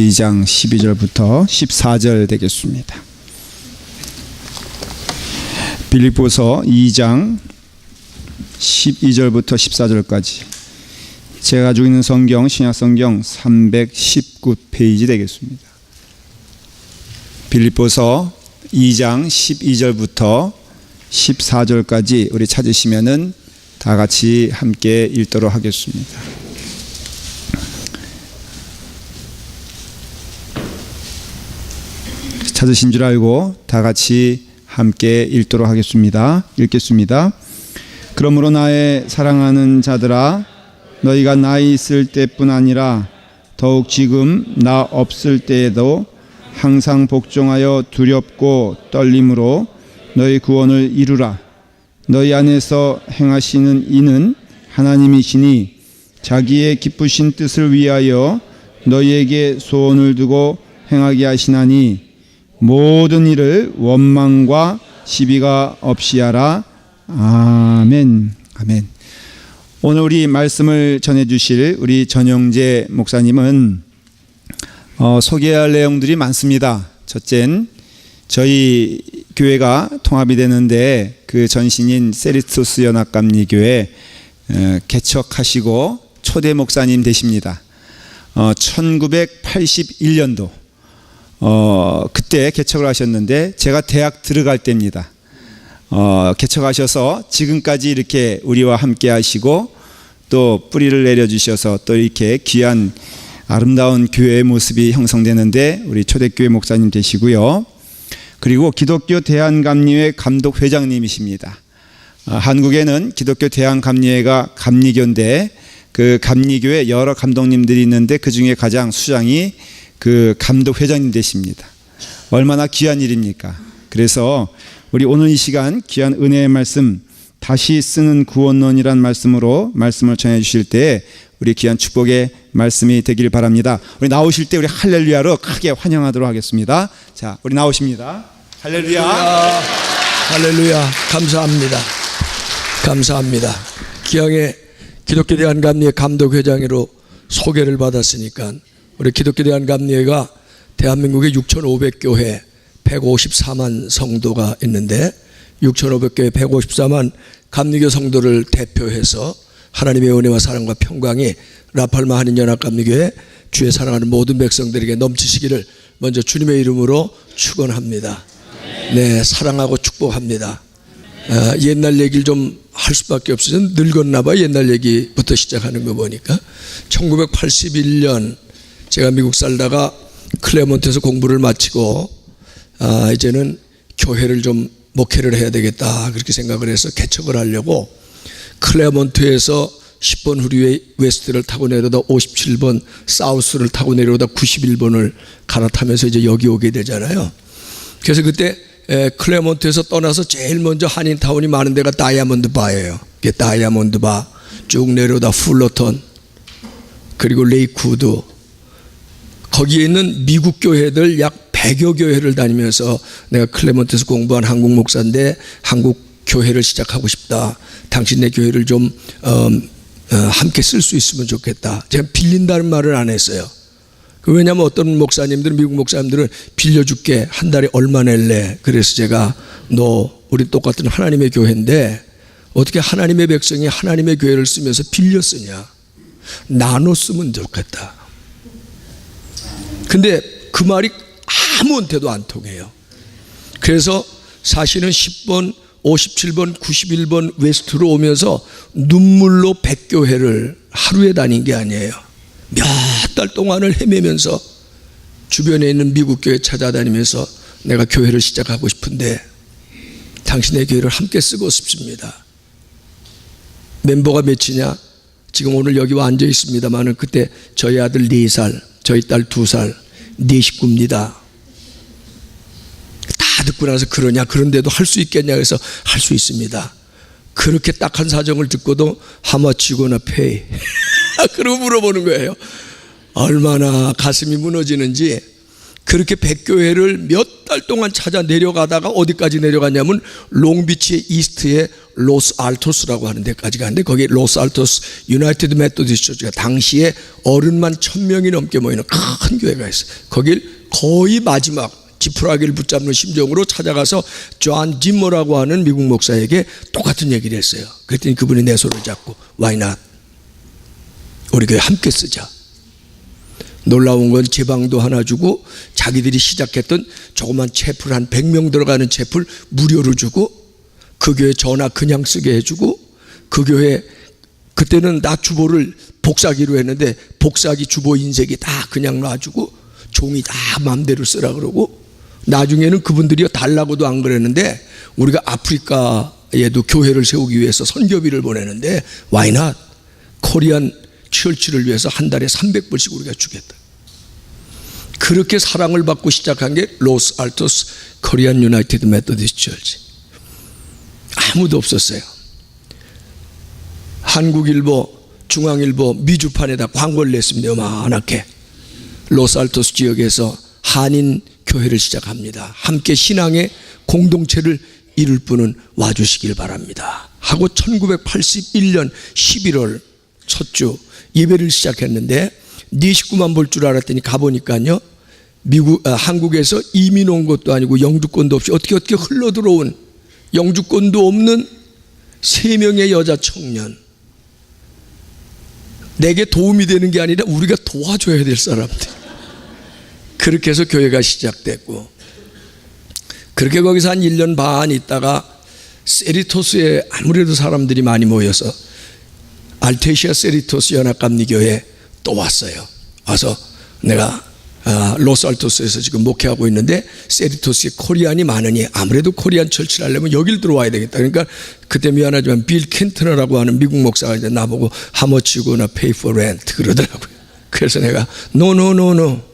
2장 12절부터 14절 되겠습니다. 빌립보서 2장 12절부터 14절까지 제가 가지고 있는 성경, 신약성경 319페이지 되겠습니다. 빌립보서 2장 12절부터 14절까지 우리 찾으시면은 다 같이 함께 읽도록 하겠습니다. 찾으신 줄 알고 다 같이 함께 읽도록 하겠습니다. 읽겠습니다. 그러므로 나의 사랑하는 자들아, 너희가 나 있을 때뿐 아니라 더욱 지금 나 없을 때에도 항상 복종하여 두렵고 떨림으로 너희 구원을 이루라. 너희 안에서 행하시는 이는 하나님이시니 자기의 기쁘신 뜻을 위하여 너희에게 소원을 두고 행하게 하시나니 모든 일을 원망과 시비가 없이 하라. 아멘. 아멘. 오늘 우리 말씀을 전해주실 우리 전영재 목사님은 소개할 내용들이 많습니다. 첫째는 저희 교회가 통합이 되는데 그 전신인 세리토스 연합감리교회 개척하시고 초대 목사님 되십니다. 1981년도 그때 개척을 하셨는데 제가 대학 들어갈 때입니다. 개척하셔서 지금까지 이렇게 우리와 함께 하시고 또 뿌리를 내려주셔서 또 이렇게 귀한 아름다운 교회의 모습이 형성되는데 우리 초대교회 목사님 되시고요. 그리고 기독교 대한감리회 감독회장님이십니다. 한국에는 기독교 대한감리회가 감리교인데 그 감리교회 여러 감독님들이 있는데 그 중에 가장 수장이 그 감독회장님 되십니다. 얼마나 귀한 일입니까? 그래서 우리 오늘 이 시간 귀한 은혜의 말씀, 다시 쓰는 구원론이란 말씀으로 말씀을 전해 주실 때 우리 귀한 축복의 말씀이 되길 바랍니다. 우리 나오실 때 우리 할렐루야로 크게 환영하도록 하겠습니다. 자, 우리 나오십니다. 할렐루야. 할렐루야. 감사합니다. 감사합니다. 기왕에 기독교 대한감리회 감독회장으로 소개를 받았으니까 우리 기독교 대한감리회가 대한민국에 6,500교회 154만 성도가 있는데 6,500교회 154만 감리교 성도를 대표해서 하나님의 은혜와 사랑과 평강이 라팔마 한인연합감리교회 주의 사랑하는 모든 백성들에게 넘치시기를 먼저 주님의 이름으로 축원합니다. 네, 사랑하고 축복합니다. 옛날 얘기를 좀 할 수밖에 없어서 늙었나 봐. 옛날 얘기부터 시작하는 거 보니까 1981년 제가 미국 살다가 클레몬트에서 공부를 마치고 이제는 교회를 좀 목회를 해야 되겠다 그렇게 생각을 해서 개척을 하려고 클레몬트에서 10번 후리웨이 웨스트를 타고 내려오다 57번 사우스를 타고 내려오다 91번을 갈아타면서 이제 여기 오게 되잖아요. 그래서 그때 클레몬트에서 떠나서 제일 먼저 한인타운이 많은 데가 다이아몬드 바예요. 다이아몬드 바 쭉 내려오다 풀러턴 그리고 레이크우드 거기에 있는 미국 교회들 약 100여 교회를 다니면서 내가 클레몬트에서 공부한 한국 목사인데 한국 교회를 시작하고 싶다. 당신네 교회를 좀 함께 쓸 수 있으면 좋겠다. 제가 빌린다는 말을 안 했어요. 왜냐하면 어떤 목사님들은 미국 목사님들은 빌려줄게 한 달에 얼마 낼래. 그래서 제가 너 우리 똑같은 하나님의 교회인데 어떻게 하나님의 백성이 하나님의 교회를 쓰면서 빌려 쓰냐. 나눠 쓰면 좋겠다. 근데 그 말이 아무한테도 안 통해요. 그래서 사실은 10번 57번 91번 웨스트로 오면서 눈물로 100교회를 하루에 다닌 게 아니에요. 몇 달 동안을 헤매면서 주변에 있는 미국 교회 찾아다니면서 내가 교회를 시작하고 싶은데 당신의 교회를 함께 쓰고 싶습니다. 멤버가 몇이냐? 지금 오늘 여기 와 앉아 있습니다만은 그때 저희 아들 4살, 저희 딸 2살, 4 식구입니다. 다 듣고 나서 그러냐? 그런데도 할 수 있겠냐? 그래서 할 수 있습니다. 그렇게 딱한 사정을 듣고도 How much you gonna pay? 그러고 물어보는 거예요. 얼마나 가슴이 무너지는지 그렇게 백교회를 몇 달 동안 찾아 내려가다가 어디까지 내려갔냐면 롱비치의 이스트의 로스 알토스라고 하는 데까지 갔는데, 거기 로스 알토스 유나이티드 메토디스트 처치가 당시에 어른만 1000명이 넘게 모이는 큰 교회가 있어요. 거길 거의 마지막 지푸라기를 붙잡는 심정으로 찾아가서 존 짐머라고 하는 미국 목사에게 똑같은 얘기를 했어요. 그랬더니 그분이 내 손을 잡고 Why not? 우리 교회 함께 쓰자. 놀라운 건 제방도 하나 주고 자기들이 시작했던 조그만 채플 한 100명 들어가는 채플 무료로 주고, 그 교회 전화 그냥 쓰게 해주고, 그 교회 그때는 나 주보를 복사기로 했는데 복사기 주보 인쇄기 다 그냥 놔주고 종이 다 마음대로 쓰라 그러고, 나중에는 그분들이 달라고도 안 그랬는데 우리가 아프리카에도 교회를 세우기 위해서 선교비를 보내는데 Why not? 코리안 철치를 위해서 한 달에 300불씩 우리가 주겠다. 그렇게 사랑을 받고 시작한 게 로스 알토스 코리안 유나이티드 메토디스트 철치. 아무도 없었어요. 한국일보, 중앙일보, 미주판에다 광고를 냈습니다. 요만하게. 로스 알토스 지역에서 한인 교회를 시작합니다. 함께 신앙의 공동체를 이룰 분은 와주시길 바랍니다 하고 1981년 11월 첫 주 예배를 시작했는데, 네 식구만 볼 줄 알았더니 가보니까요, 한국에서 이민 온 것도 아니고 영주권도 없이 어떻게 흘러 들어온, 영주권도 없는 3명의 여자 청년, 내게 도움이 되는 게 아니라 우리가 도와줘야 될 사람들. 그렇게 해서 교회가 시작됐고, 그렇게 거기서 한 1년 반 있다가 세리토스에 아무래도 사람들이 많이 모여서 알테시아 세리토스 연합감리교회에 또 왔어요. 와서 내가 로스알토스에서 지금 목회하고 있는데 세리토스에 코리안이 많으니 아무래도 코리안 철치를 하려면 여길 들어와야 되겠다. 그러니까 그때 미안하지만 빌 켄트너라고 하는 미국 목사가 이제 나보고 How much you gonna pay for rent? 그러더라고요. 그래서 내가 No.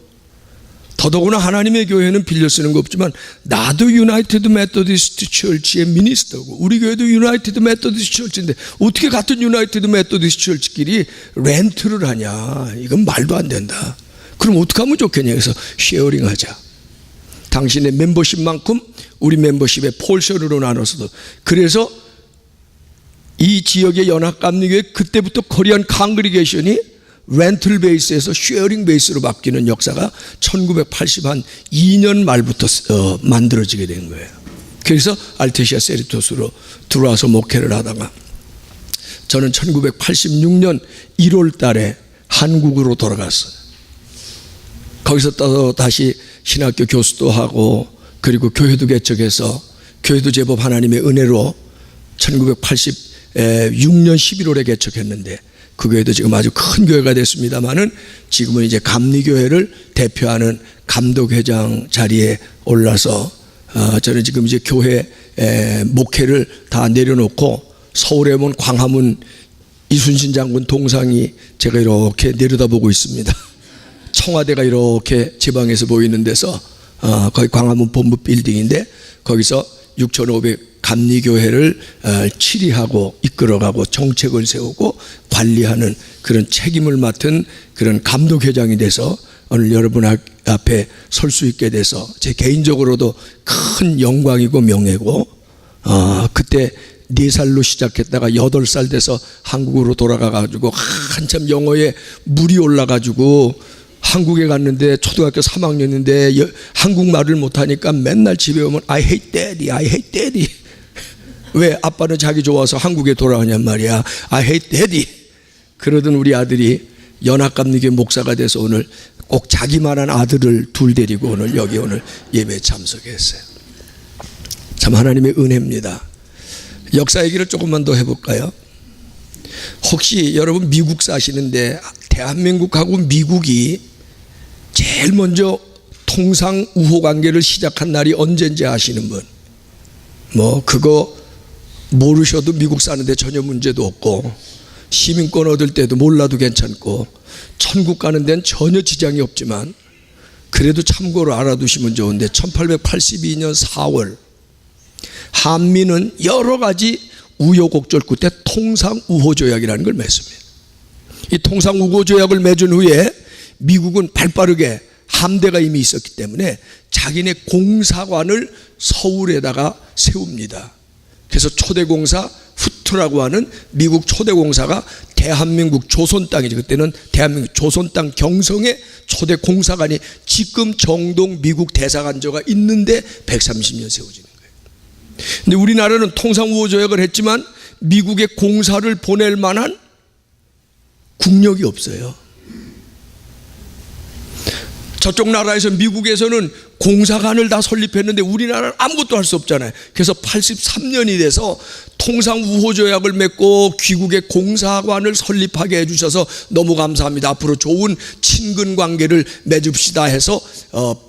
더더구나 하나님의 교회는 빌려 쓰는 거 없지만 나도 유나이티드 메토디스트 철치의 미니스터고 우리 교회도 유나이티드 메토디스트 철치인데 어떻게 같은 유나이티드 메토디스트 철치끼리 렌트를 하냐, 이건 말도 안 된다. 그럼 어떻게 하면 좋겠냐. 그래서 쉐어링 하자. 당신의 멤버십만큼 우리 멤버십의 폴션으로 나눠서도. 그래서 이 지역의 연합감리교회 그때부터 코리안 강그리게이션이 렌틀 베이스에서 쉐어링 베이스로 바뀌는 역사가 1982년 말부터 만들어지게 된 거예요. 그래서 알테시아 세리토스로 들어와서 목회를 하다가 저는 1986년 1월 달에 한국으로 돌아갔어요. 거기서 또 다시 신학교 교수도 하고, 그리고 교회도 개척해서 교회도 제법 하나님의 은혜로 1986년 11월에 개척했는데 그 교회도 지금 아주 큰 교회가 됐습니다만은 지금은 이제 감리교회를 대표하는 감독회장 자리에 올라서 저는 지금 이제 교회 목회를 다 내려놓고 서울에 오면 광화문 이순신 장군 동상이 제가 이렇게 내려다보고 있습니다. 청와대가 이렇게 지방에서 보이는 데서 거기 광화문 본부 빌딩인데 거기서 6,500 감리교회를 치리하고 이끌어가고 정책을 세우고 관리하는 그런 책임을 맡은 그런 감독회장이 돼서 오늘 여러분 앞에 설 수 있게 돼서 제 개인적으로도 큰 영광이고 명예고, 그때 4살로 시작했다가 8살 돼서 한국으로 돌아가가지고 한참 영어에 물이 올라가지고 한국에 갔는데 초등학교 3학년인데 한국말을 못하니까 맨날 집에 오면 I hate daddy. 왜? 아빠는 자기 좋아서 한국에 돌아가냔 말이야. I hate daddy. 그러던 우리 아들이 연합감리교회 목사가 돼서 오늘 꼭 자기만한 아들을 둘 데리고 오늘 예배에 참석했어요. 참 하나님의 은혜입니다. 역사 얘기를 조금만 더 해볼까요? 혹시 여러분 미국 사시는데 대한민국하고 미국이 제일 먼저 통상 우호 관계를 시작한 날이 언제인지 아시는 분? 그거 모르셔도 미국 사는데 전혀 문제도 없고, 시민권 얻을 때도 몰라도 괜찮고, 천국 가는 데는 전혀 지장이 없지만 그래도 참고로 알아두시면 좋은데 1882년 4월 한미는 여러 가지 우여곡절 끝에 통상우호조약이라는 걸 맺습니다. 이 통상우호조약을 맺은 후에 미국은 발빠르게 함대가 이미 있었기 때문에 자기네 공사관을 서울에다가 세웁니다. 그래서 초대공사 후투라고 하는 미국 초대공사가 대한민국 조선 땅이죠. 그때는 대한민국 조선 땅 경성에 초대공사관이 지금 정동 미국 대사관저가 있는데 130년 세워지는 거예요. 근데 우리나라는 통상우호조약을 했지만 미국에 공사를 보낼 만한 국력이 없어요. 저쪽 나라에서 미국에서는 공사관을 다 설립했는데 우리나라는 아무것도 할 수 없잖아요. 그래서 83년이 돼서 통상우호조약을 맺고 귀국에 공사관을 설립하게 해주셔서 너무 감사합니다. 앞으로 좋은 친근관계를 맺읍시다 해서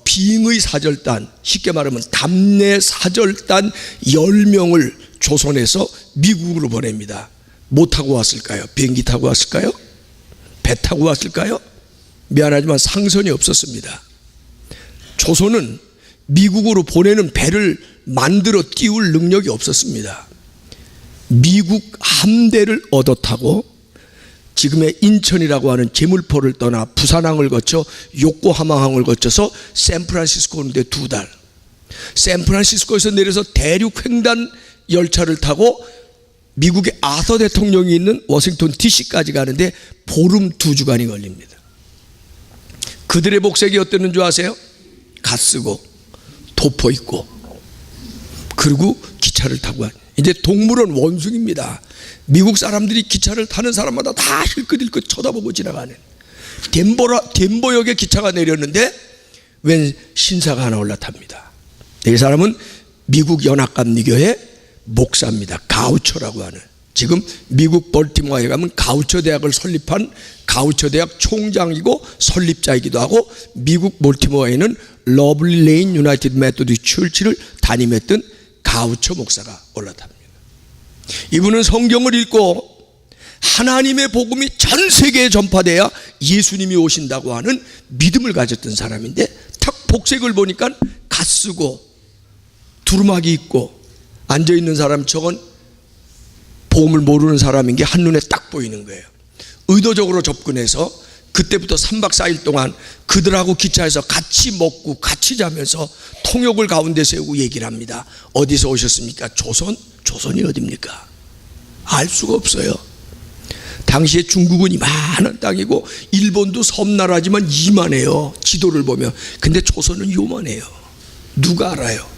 빙의 사절단, 쉽게 말하면 담내 사절단 10명을 조선에서 미국으로 보냅니다. 뭐 타고 왔을까요? 비행기 타고 왔을까요? 배 타고 왔을까요? 미안하지만 상선이 없었습니다. 조선은 미국으로 보내는 배를 만들어 띄울 능력이 없었습니다. 미국 함대를 얻어 타고 지금의 인천이라고 하는 제물포를 떠나 부산항을 거쳐 요코하마항을 거쳐서 샌프란시스코 오는데 2달, 샌프란시스코에서 내려서 대륙 횡단 열차를 타고 미국의 아서 대통령이 있는 워싱턴 DC까지 가는데 보름 2주간이 걸립니다. 그들의 복색이 어땠는 줄 아세요? 갓 쓰고 도포 입고 그리고 기차를 타고 가요. 이제 동물원 원숭입니다. 미국 사람들이 기차를 타는 사람마다 다 힐끗힐끗 쳐다보고 지나가는 덴버역에 기차가 내렸는데 웬 신사가 하나 올라탑니다. 이 사람은 미국 연합감리교회 목사입니다. 가우처라고 하는, 지금 미국 볼티모어에 가면 가우처 대학을 설립한 가우처 대학 총장이고 설립자이기도 하고 미국 볼티모어에는 러블리 레인 유나이티드 메토디스트 처치를 담임했던 가우처 목사가 올라탑니다. 이분은 성경을 읽고 하나님의 복음이 전 세계에 전파돼야 예수님이 오신다고 하는 믿음을 가졌던 사람인데 탁 복색을 보니까 갓쓰고 두루마기 입고 앉아있는 사람 저건 복음을 모르는 사람인 게 한눈에 딱 보이는 거예요. 의도적으로 접근해서 그때부터 3박 4일 동안 그들하고 기차에서 같이 먹고 같이 자면서 통역을 가운데 세우고 얘기를 합니다. 어디서 오셨습니까? 조선? 조선이 어딥니까? 알 수가 없어요. 당시에 중국은 이만한 땅이고 일본도 섬나라지만 이만해요. 지도를 보면. 근데 조선은 요만해요. 누가 알아요?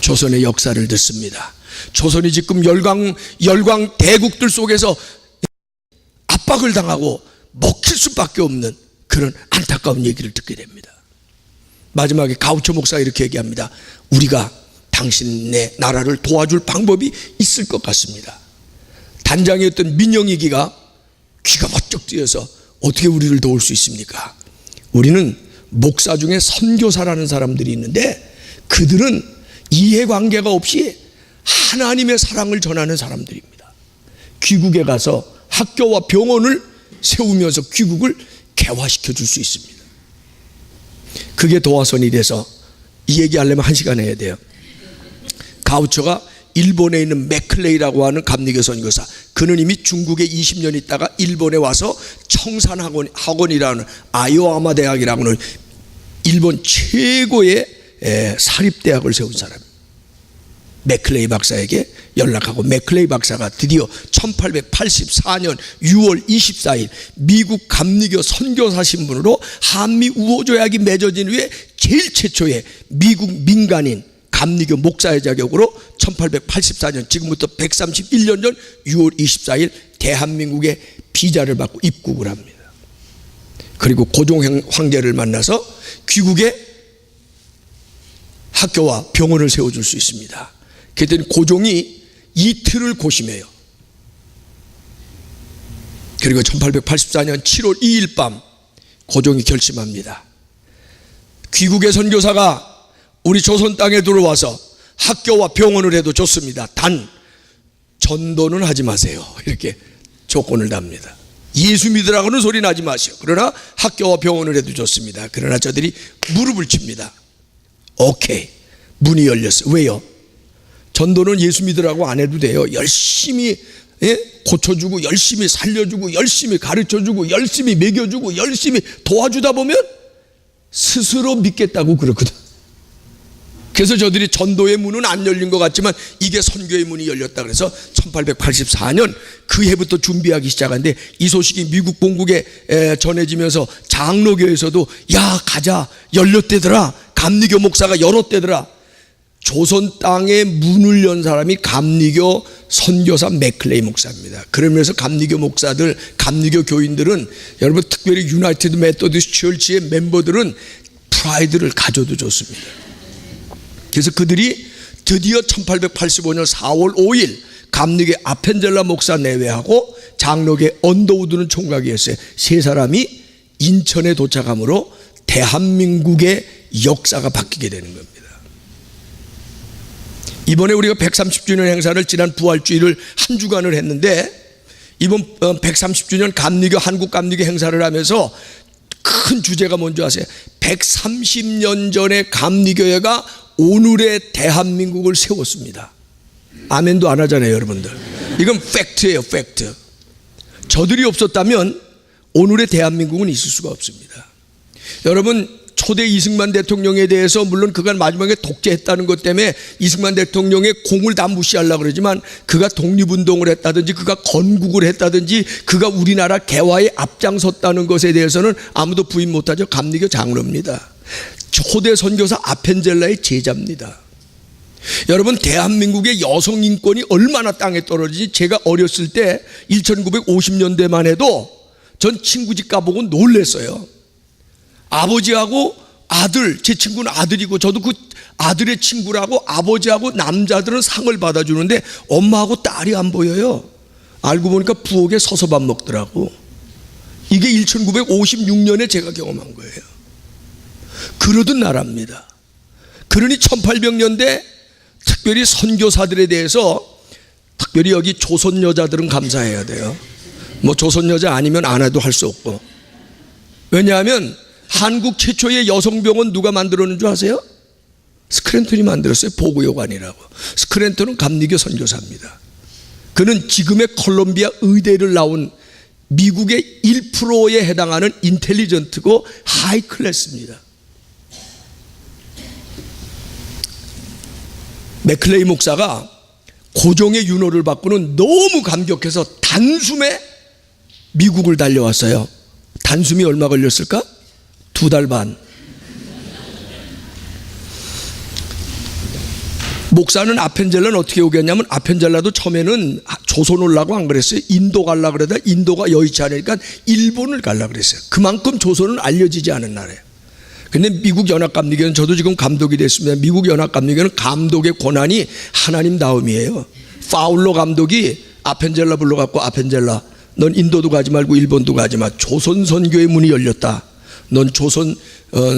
조선의 역사를 듣습니다. 조선이 지금 열강 대국들 속에서 압박을 당하고 먹힐 수밖에 없는 그런 안타까운 얘기를 듣게 됩니다. 마지막에 가우처 목사가 이렇게 얘기합니다. 우리가 당신네 나라를 도와줄 방법이 있을 것 같습니다. 단장이었던 민영이기가 귀가 번쩍 뜨여서 어떻게 우리를 도울 수 있습니까? 우리는 목사 중에 선교사라는 사람들이 있는데 그들은 이해관계가 없이 하나님의 사랑을 전하는 사람들입니다. 귀국에 가서 학교와 병원을 세우면서 귀국을 개화시켜 줄 수 있습니다. 그게 도화선이 돼서 이 얘기하려면 1시간 해야 돼요. 가우처가 일본에 있는 맥클레이라고 하는 감리교 선교사, 그는 이미 중국에 20년 있다가 일본에 와서 청산학원이라는 아요아마 대학이라고 하는 일본 최고의 사립대학을 세운 사람, 맥클레이 박사에게 연락하고 맥클레이 박사가 드디어 1884년 6월 24일 미국 감리교 선교사 신분으로 한미 우호조약이 맺어진 후에 제일 최초의 미국 민간인 감리교 목사의 자격으로 1884년 지금부터 131년 전 6월 24일 대한민국의 비자를 받고 입국을 합니다. 그리고 고종 황제를 만나서 귀국에 학교와 병원을 세워줄 수 있습니다. 그랬더니 고종이 이틀을 고심해요. 그리고 1884년 7월 2일 밤 고종이 결심합니다. 귀국의 선교사가 우리 조선 땅에 들어와서 학교와 병원을 해도 좋습니다. 단 전도는 하지 마세요. 이렇게 조건을 답니다. 예수 믿으라고는 소리 나지 마세요. 그러나 학교와 병원을 해도 좋습니다. 그러나 저들이 무릎을 칩니다. 오케이. 문이 열렸어요. 왜요? 전도는 예수 믿으라고 안 해도 돼요. 열심히 고쳐주고 열심히 살려주고 열심히 가르쳐주고 열심히 먹여주고 열심히 도와주다 보면 스스로 믿겠다고 그러거든. 그래서 저들이 전도의 문은 안 열린 것 같지만 이게 선교의 문이 열렸다 그래서 1884년 그 해부터 준비하기 시작한데 이 소식이 미국 본국에 전해지면서 장로교에서도 야 가자 열렸대더라. 감리교 목사가 열었대더라. 조선 땅에 문을 연 사람이 감리교 선교사 맥클레이 목사입니다. 그러면서 감리교 목사들, 감리교 교인들은 여러분 특별히 유나이티드 메소디스트 처치의 멤버들은 프라이드를 가져도 좋습니다. 그래서 그들이 드디어 1885년 4월 5일 감리교 아펜젤라 목사 내외하고 장로계 언더우드는 총각이 했어요. 세 사람이 인천에 도착함으로 대한민국의 역사가 바뀌게 되는 겁니다. 이번에 우리가 130주년 행사를 지난 부활주일을 한 주간을 했는데 이번 130주년 감리교 한국 감리교 행사를 하면서 큰 주제가 뭔지 아세요? 130년 전에 감리교회가 오늘의 대한민국을 세웠습니다. 아멘도 안 하잖아요, 여러분들. 이건 팩트예요, 팩트. 저들이 없었다면 오늘의 대한민국은 있을 수가 없습니다. 여러분 초대 이승만 대통령에 대해서 물론 그가 마지막에 독재했다는 것 때문에 이승만 대통령의 공을 다 무시하려고 그러지만 그가 독립운동을 했다든지 그가 건국을 했다든지 그가 우리나라 개화에 앞장섰다는 것에 대해서는 아무도 부인 못하죠. 감리교 장로입니다. 초대 선교사 아펜젤라의 제자입니다. 여러분 대한민국의 여성 인권이 얼마나 땅에 떨어지지. 제가 어렸을 때 1950년대만 해도 전 친구 집 가보고 놀랬어요. 아버지하고 아들, 제 친구는 아들이고 저도 그 아들의 친구라고 아버지하고 남자들은 상을 받아주는데 엄마하고 딸이 안 보여요. 알고 보니까 부엌에 서서 밥 먹더라고. 이게 1956년에 제가 경험한 거예요. 그러던 나라입니다. 그러니 1800년대 특별히 선교사들에 대해서 특별히 여기 조선 여자들은 감사해야 돼요. 뭐 조선 여자 아니면 안 해도 할 수 없고. 왜냐하면 한국 최초의 여성병원 누가 만들었는 줄 아세요? 스크랜턴이 만들었어요. 보고요관이라고. 스크랜턴은 감리교 선교사입니다. 그는 지금의 콜롬비아 의대를 나온 미국의 1%에 해당하는 인텔리전트고 하이 클래스입니다. 맥클레이 목사가 고종의 윤호를 받고는 너무 감격해서 단숨에 미국을 달려왔어요. 단숨이 얼마 걸렸을까? 2달 반. 목사는 아펜젤라는 어떻게 오겠냐면 아펜젤라도 처음에는 조선 올라고 안 그랬어요. 인도 갈라 그러다 인도가 여의치 않으니까 일본을 갈라 그랬어요. 그만큼 조선은 알려지지 않은 나라예요. 근데 미국 연합감리교는 저도 지금 감독이 됐습니다. 미국 연합감리교는 감독의 권한이 하나님 다음이에요. 파울로 감독이 아펜젤라 불러갖고 아펜젤라 넌 인도도 가지 말고 일본도 가지 마. 조선 선교의 문이 열렸다. 넌 조선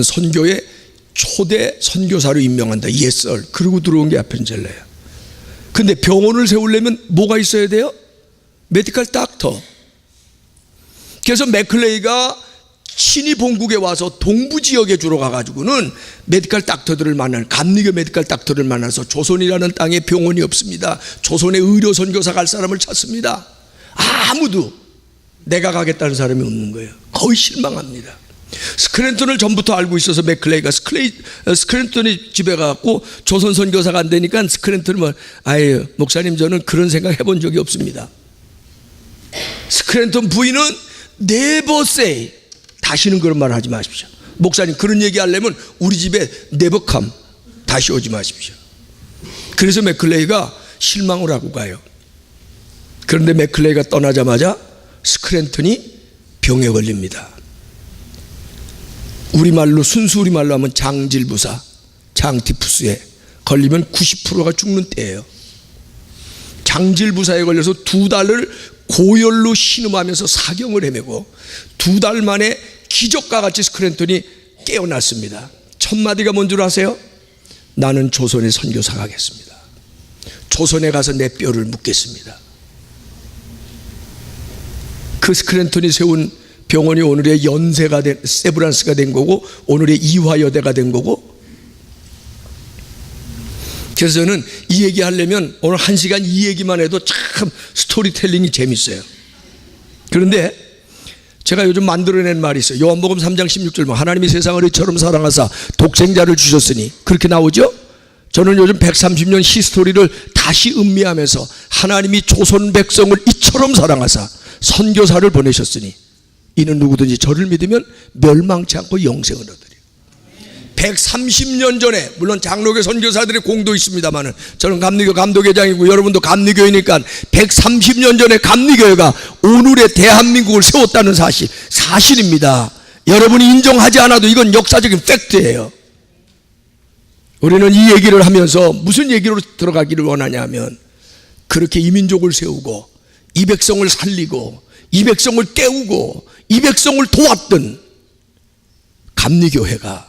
선교의 초대 선교사로 임명한다. Yes, sir. 그러고 들어온 게 아펜젤라예요. 근데 병원을 세우려면 뭐가 있어야 돼요? 메디컬 닥터. 그래서 맥클레이가 친히 본국에 와서 동부 지역에 주로 가가지고는 메디컬 닥터들을 만나는 감리교 메디컬 닥터를 만나서 조선이라는 땅에 병원이 없습니다. 조선에 의료 선교사 갈 사람을 찾습니다. 아무도 내가 가겠다는 사람이 없는 거예요. 거의 실망합니다. 스크랜턴을 전부터 알고 있어서 맥클레이가 스크랜턴이 집에 가고 조선 선교사가 안 되니까 스크랜턴은 뭐 아유 목사님 저는 그런 생각 해본 적이 없습니다. 스크랜턴 부인은 never say 다시는 그런 말 하지 마십시오. 목사님 그런 얘기 하려면 우리 집에 never come 다시 오지 마십시오. 그래서 맥클레이가 실망을 하고 가요. 그런데 맥클레이가 떠나자마자 스크랜턴이 병에 걸립니다. 우리말로 순수 우리말로 하면 장질부사, 장티푸스에 걸리면 90%가 죽는 때예요. 장질부사에 걸려서 2달을 고열로 신음하면서 사경을 헤매고 2달 만에 기적과 같이 스크랜턴이 깨어났습니다. 첫 마디가 뭔 줄 아세요? 나는 조선에 선교사 가겠습니다. 조선에 가서 내 뼈를 묻겠습니다. 그 스크랜턴이 세운 병원이 오늘의 연세가 된 세브란스가 된 거고 오늘의 이화여대가 된 거고 그래서 저는 이 얘기 하려면 오늘 1시간 이 얘기만 해도 참 스토리텔링이 재밌어요. 그런데 제가 요즘 만들어낸 말이 있어요. 요한복음 3장 16절 하나님이 세상을 이처럼 사랑하사 독생자를 주셨으니 그렇게 나오죠. 저는 요즘 130년 히스토리를 다시 음미하면서 하나님이 조선 백성을 이처럼 사랑하사 선교사를 보내셨으니 이는 누구든지 저를 믿으면 멸망치 않고 영생을 얻으리라. 130년 전에 물론 장로교 선교사들의 공도 있습니다만은 저는 감리교 감독회장이고 여러분도 감리교이니까 130년 전에 감리교회가 오늘의 대한민국을 세웠다는 사실입니다. 여러분이 인정하지 않아도 이건 역사적인 팩트예요. 우리는 이 얘기를 하면서 무슨 얘기로 들어가기를 원하냐 하면 그렇게 이민족을 세우고 이 백성을 살리고 이 백성을 깨우고 이 백성을 도왔던 감리교회가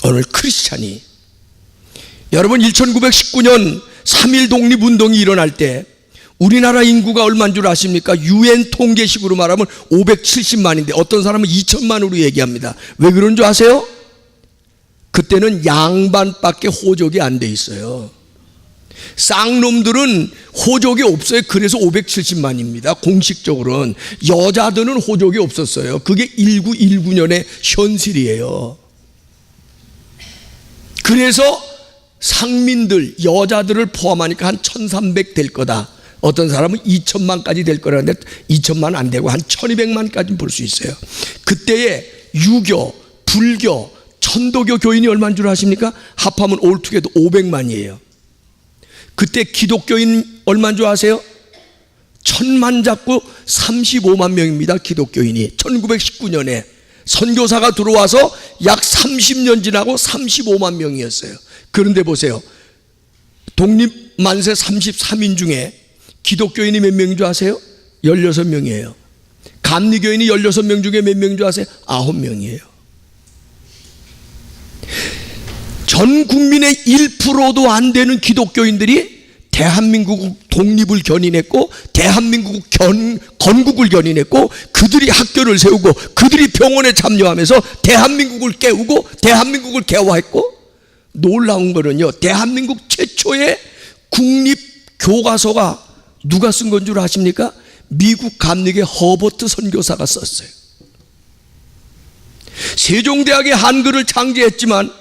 오늘 크리스찬이 여러분 1919년 3.1 독립운동이 일어날 때 우리나라 인구가 얼마인 줄 아십니까? UN 통계식으로 말하면 570만인데 어떤 사람은 2천만으로 얘기합니다. 왜 그런 줄 아세요? 그때는 양반밖에 호적이 안 돼 있어요. 쌍놈들은 호적이 없어요. 그래서 570만입니다. 공식적으로는. 여자들은 호적이 없었어요. 그게 1919년의 현실이에요. 그래서 상민들, 여자들을 포함하니까 한 1300 될 거다. 어떤 사람은 2000만까지 될 거라는데 2000만 안 되고 한 1200만까지 볼 수 있어요. 그때의 유교, 불교, 천도교 교인이 얼마인 줄 아십니까? 합하면 올투게도 500만이에요. 그때 기독교인 얼마인 줄 아세요? 1000만 잡고 35만 명입니다. 기독교인이 1919년에 선교사가 들어와서 약 30년 지나고 35만 명이었어요. 그런데 보세요. 독립만세 33인 중에 기독교인이 몇 명인 줄 아세요? 16명이에요. 감리교인이 16명 중에 몇 명인 줄 아세요? 9명이에요. 전 국민의 1%도 안 되는 기독교인들이 대한민국 독립을 견인했고 대한민국 건국을 견인했고 그들이 학교를 세우고 그들이 병원에 참여하면서 대한민국을 깨우고 대한민국을 개화했고 놀라운 거는요. 대한민국 최초의 국립교과서가 누가 쓴 건 줄 아십니까? 미국 감리교 허버트 선교사가 썼어요. 세종대학의 한글을 창제했지만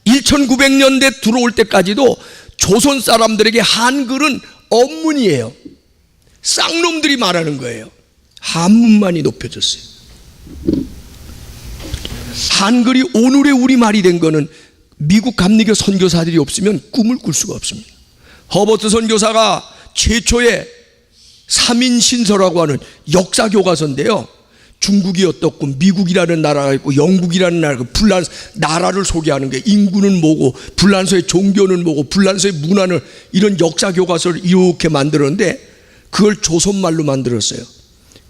1900년대 들어올 때까지도 조선 사람들에게 한글은 언문이에요. 쌍놈들이 말하는 거예요. 한문만이 높여졌어요. 한글이 오늘의 우리말이 된 거는 미국 감리교 선교사들이 없으면 꿈을 꿀 수가 없습니다. 허버트 선교사가 최초의 3인 신서라고 하는 역사 교과서인데요. 중국이 어떻고 미국이라는 나라가 있고 영국이라는 나라가 있고 나라를 소개하는 게 인구는 뭐고 불란서의 종교는 뭐고 불란서의 문화는 이런 역사 교과서를 이렇게 만들었는데 그걸 조선말로 만들었어요.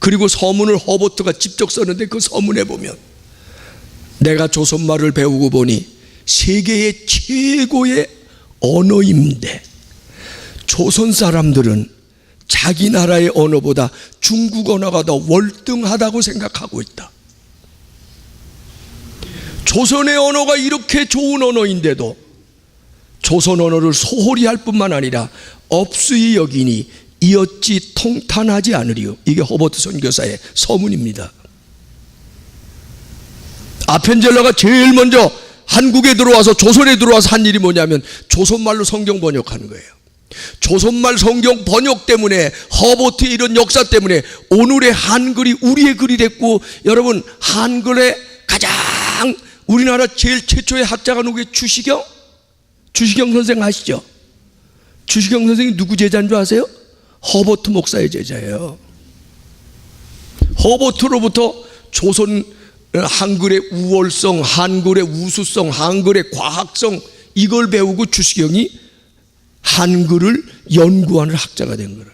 그리고 서문을 허버트가 직접 썼는데 그 서문에 보면 내가 조선말을 배우고 보니 세계의 최고의 언어인데 조선 사람들은 자기 나라의 언어보다 중국 언어가 더 월등하다고 생각하고 있다. 조선의 언어가 이렇게 좋은 언어인데도 조선 언어를 소홀히 할 뿐만 아니라 업수히 여기니 이어찌 통탄하지 않으리요. 이게 허버트 선교사의 서문입니다. 아펜젤러가 제일 먼저 한국에 들어와서 조선에 들어와서 한 일이 뭐냐면 조선말로 성경 번역하는 거예요. 조선말 성경 번역 때문에 허버트의 이런 역사 때문에 오늘의 한글이 우리의 글이 됐고 여러분 한글의 가장 우리나라 제일 최초의 학자가 누구예요? 주시경? 주시경 선생 아시죠? 주시경 선생이 누구 제자인 줄 아세요? 허버트 목사의 제자예요. 허버트로부터 조선 한글의 우월성, 한글의 우수성, 한글의 과학성 이걸 배우고 주시경이 한글을 연구하는 학자가 된 거예요.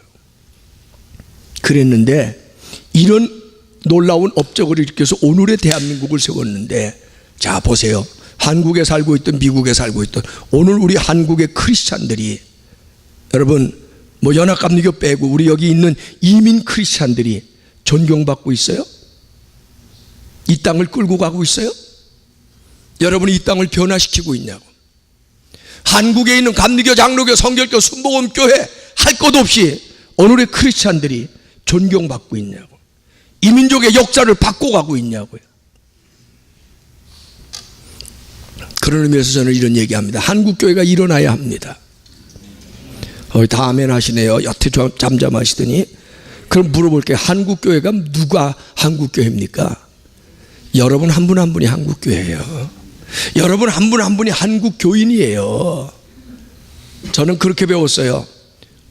그랬는데 이런 놀라운 업적을 일으켜서 오늘의 대한민국을 세웠는데 자 보세요. 한국에 살고 있던 미국에 살고 있던 오늘 우리 한국의 크리스찬들이 여러분 뭐 연합감리교 빼고 우리 여기 있는 이민 크리스찬들이 존경받고 있어요? 이 땅을 끌고 가고 있어요? 여러분이 이 땅을 변화시키고 있냐고. 한국에 있는 감리교, 장로교, 성결교, 순복음교회 할 것 없이 오늘의 크리스찬들이 존경받고 있냐고, 이 민족의 역사를 바꿔가고 있냐고요. 그런 의미에서 저는 이런 얘기합니다. 한국교회가 일어나야 합니다. 다 아멘 하시네요. 여태 잠잠하시더니. 그럼 물어볼게요. 한국교회가 누가 한국교회입니까? 여러분 한 분 한 분이 한국교회예요. 여러분 한 분 한 분이 한국교인이에요. 저는 그렇게 배웠어요.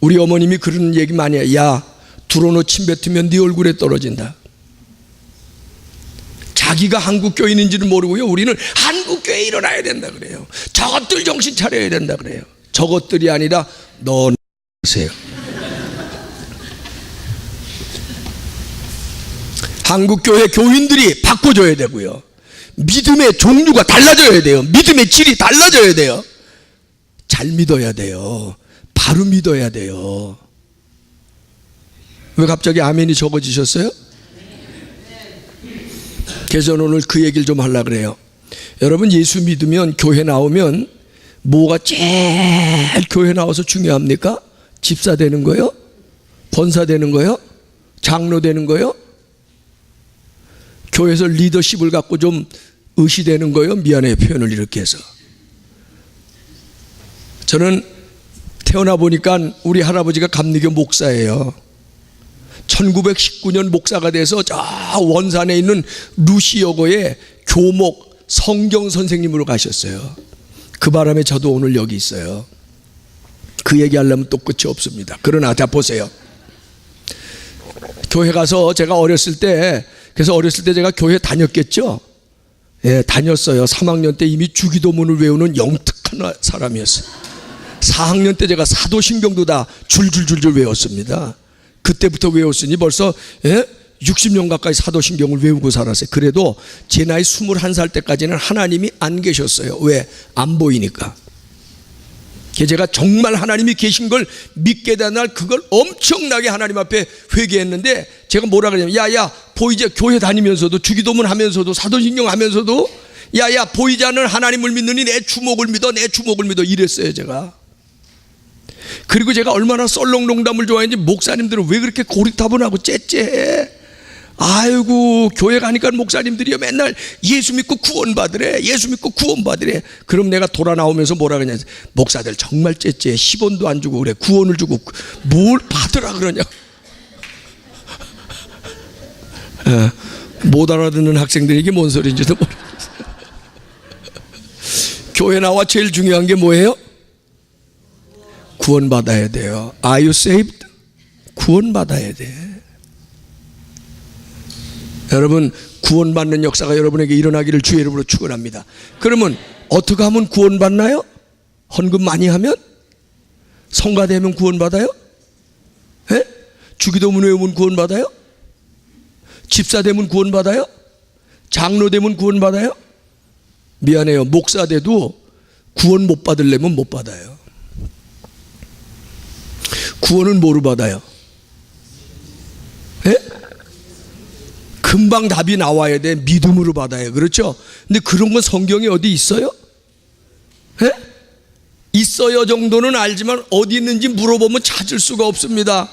우리 어머님이 그런 얘기 많이 해요. 야, 두로노 침 뱉으면 네 얼굴에 떨어진다. 자기가 한국교인인지는 모르고요, 우리는 한국교회 일어나야 된다 그래요. 저것들 정신 차려야 된다 그래요. 저것들이 아니라 너세요. 한국교회 교인들이 바꿔줘야 되고요, 믿음의 종류가 달라져야 돼요. 믿음의 질이 달라져야 돼요. 잘 믿어야 돼요. 바로 믿어야 돼요. 왜 갑자기 아멘이 적어지셨어요? 그래서 오늘 그 얘기를 좀 하려고 그래요. 여러분, 예수 믿으면 교회 나오면 뭐가 제일 교회 나와서 중요합니까? 집사 되는 거요? 권사 되는 거요? 장로 되는 거요? 교회에서 리더십을 갖고 좀 의시되는 거요? 미안해요, 표현을 이렇게 해서. 저는 태어나 보니까 우리 할아버지가 감리교 목사예요. 1919년 목사가 돼서 저 원산에 있는 루시여고의 교목 성경 선생님으로 가셨어요. 그 바람에 저도 오늘 여기 있어요. 그 얘기하려면 또 끝이 없습니다. 그러나 자 보세요. 교회 가서 제가 어렸을 때, 그래서 어렸을 때 제가 교회 다녔겠죠. 예, 다녔어요. 3학년 때 이미 주기도문을 외우는 영특한 사람이었어요. 4학년 때 제가 사도신경도 다 줄줄줄줄 외웠습니다. 그때부터 외웠으니 벌써 60년 가까이 사도신경을 외우고 살았어요. 그래도 제 나이 21살 때까지는 하나님이 안 계셨어요. 왜? 안 보이니까. 제가 정말 하나님이 계신 걸 믿게 된 날 그걸 엄청나게 하나님 앞에 회개했는데, 제가 뭐라 그러냐면, 야야 보이자, 교회 다니면서도 주기도문 하면서도 사도신경 하면서도 야야 보이지 않는 하나님을 믿느니 내 주목을 믿어, 내 주목을 믿어, 이랬어요 제가. 그리고 제가 얼마나 썰렁농담을 좋아했는지, 목사님들은 왜 그렇게 고리타분하고 째째해? 아이고, 교회 가니까 목사님들이요 맨날 예수 믿고 구원받으래, 예수 믿고 구원받으래. 그럼 내가 돌아 나오면서 뭐라 그러냐, 목사들 정말 째째해. 10원도 안 주고 그래, 구원을 주고 뭘 받으라 그러냐. 못 알아듣는 학생들이 이게 뭔 소리인지도 모르겠어요. 교회 나와 제일 중요한 게 뭐예요? 구원받아야 돼요. Are you saved? 구원받아야 돼. 여러분, 구원받는 역사가 여러분에게 일어나기를 주의 이름으로 축원합니다. 그러면 어떻게 하면 구원받나요? 헌금 많이 하면? 성가되면 구원받아요? 에? 주기도문 외우면 구원받아요? 집사 되면 구원받아요? 장로 되면 구원받아요? 미안해요, 목사 돼도 구원 못 받으려면 못 받아요. 구원은 뭐로 받아요? 에? 금방 답이 나와야 돼. 믿음으로 받아요. 그렇죠? 근데 그런 건 성경에 어디 있어요? 에? 있어요 정도는 알지만 어디 있는지 물어보면 찾을 수가 없습니다.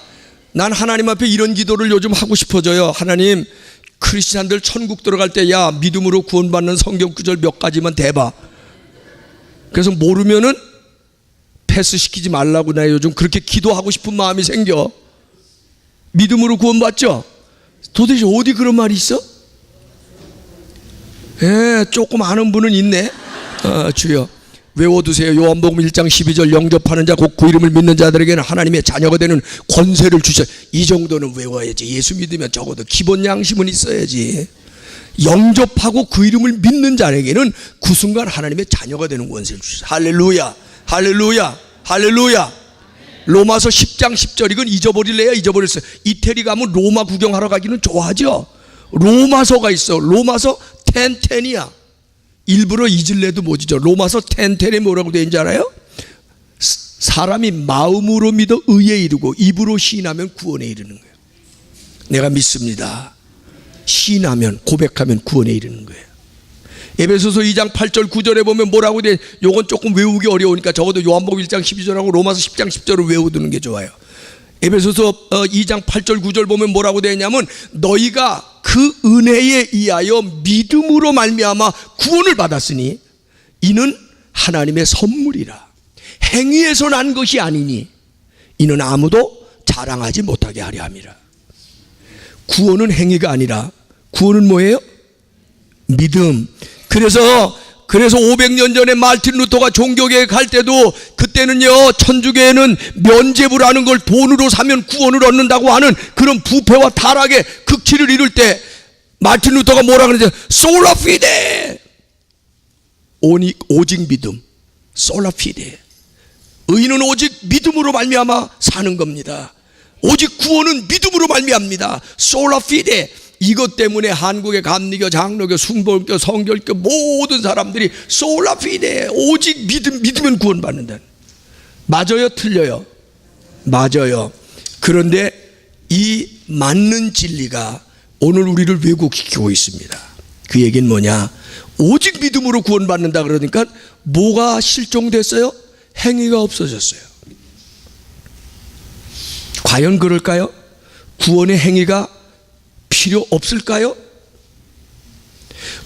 난 하나님 앞에 이런 기도를 요즘 하고 싶어져요. 하나님, 크리스찬들 천국 들어갈 때 야 믿음으로 구원받는 성경 구절 몇 가지만 대봐. 그래서 모르면은 패스시키지 말라고 나 요즘 그렇게 기도하고 싶은 마음이 생겨. 믿음으로 구원받죠? 도대체 어디 그런 말이 있어? 조금 아는 분은 있네. 주여 외워두세요. 요한복음 1장 12절 영접하는 자 곧 그 이름을 믿는 자들에게는 하나님의 자녀가 되는 권세를 주셔. 이 정도는 외워야지. 예수 믿으면 적어도 기본 양심은 있어야지. 영접하고 그 이름을 믿는 자에게는 그 순간 하나님의 자녀가 되는 권세를 주셔. 할렐루야, 할렐루야, 할렐루야. 로마서 10장 10절, 이건 잊어버릴래야 잊어버렸어요. 이태리 가면 로마 구경하러 가기는 좋아하죠. 로마서가 있어. 로마서 10:10이야. 일부러 잊을래도 못 잊어. 로마서 10:10에 뭐라고 되어 있는지 알아요? 사람이 마음으로 믿어 의에 이르고 입으로 시인하면 구원에 이르는 거예요. 내가 믿습니다. 시인하면, 고백하면 구원에 이르는 거예요. 에베소서 2장 8절 9절에 보면 뭐라고 돼? 요건 조금 외우기 어려우니까 적어도 요한복음 1장 12절하고 로마서 10장 10절을 외워두는 게 좋아요. 에베소서 2장 8절 9절 보면 뭐라고 되냐면 너희가 그 은혜에 의하여 믿음으로 말미암아 구원을 받았으니 이는 하나님의 선물이라. 행위에서 난 것이 아니니 이는 아무도 자랑하지 못하게 하려 함이라. 구원은 행위가 아니라 구원은 뭐예요? 믿음. 그래서 500년 전에 마르틴 루터가 종교계에 갈 때도 그때는요 천주교에는 면죄부라는 걸 돈으로 사면 구원을 얻는다고 하는 그런 부패와 타락의 극치를 이룰 때 마르틴 루터가 뭐라 그러죠? 솔라 피데, 오직 믿음. 솔라 피데. 의인은 오직 믿음으로 말미암아 사는 겁니다. 오직 구원은 믿음으로 말미암니다. 솔라 피데. 이것 때문에 한국의 감리교, 장로교, 숭배교, 성결교 모든 사람들이 솔라 피데, 오직 믿으면 구원받는다. 맞아요? 틀려요? 맞아요. 그런데 이 맞는 진리가 오늘 우리를 왜곡시키고 있습니다. 그 얘기는 뭐냐? 오직 믿음으로 구원받는다 그러니까 뭐가 실종됐어요? 행위가 없어졌어요. 과연 그럴까요? 구원의 행위가 필요 없을까요?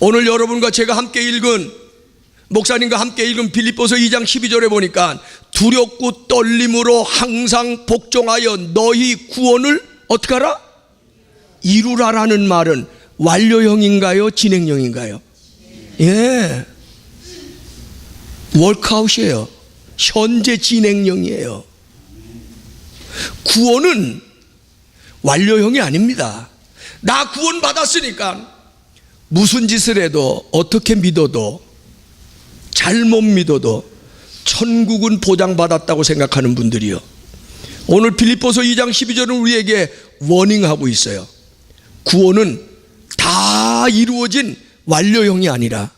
오늘 여러분과 제가 함께 읽은, 목사님과 함께 읽은 빌립보서 2장 12절에 보니까 두렵고 떨림으로 항상 복종하여 너희 구원을 어떻게 하라? 이루라라는 말은 완료형인가요? 진행형인가요? 예, 워크아웃이에요. 현재 진행형이에요. 구원은 완료형이 아닙니다. 나 구원 받았으니까 무슨 짓을 해도 어떻게 믿어도 잘못 믿어도 천국은 보장받았다고 생각하는 분들이요, 오늘 빌립보서 2장 12절은 우리에게 워닝하고 있어요. 구원은 다 이루어진 완료형이 아니라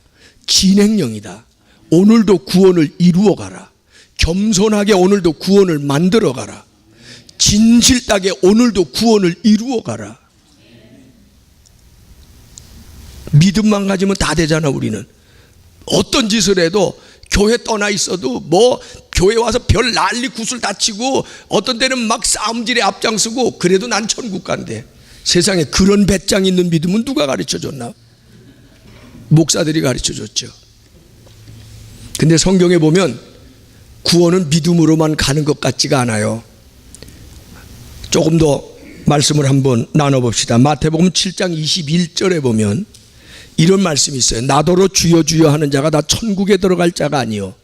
진행형이다. 오늘도 구원을 이루어가라. 겸손하게 오늘도 구원을 만들어가라. 진실되게 오늘도 구원을 이루어가라. 믿음만 가지면 다 되잖아. 우리는 어떤 짓을 해도, 교회 떠나 있어도 뭐 교회 와서 별 난리 구슬 다치고 어떤 때는 막 싸움질에 앞장서고 그래도 난 천국 간대. 세상에 그런 배짱 있는 믿음은 누가 가르쳐줬나? 목사들이 가르쳐줬죠. 근데 성경에 보면 구원은 믿음으로만 가는 것 같지가 않아요. 조금 더 말씀을 한번 나눠봅시다. 마태복음 7장 21절에 보면 이런 말씀이 있어요. 나더러 주여 주여 하는 자가 다 천국에 들어갈 자가 아니요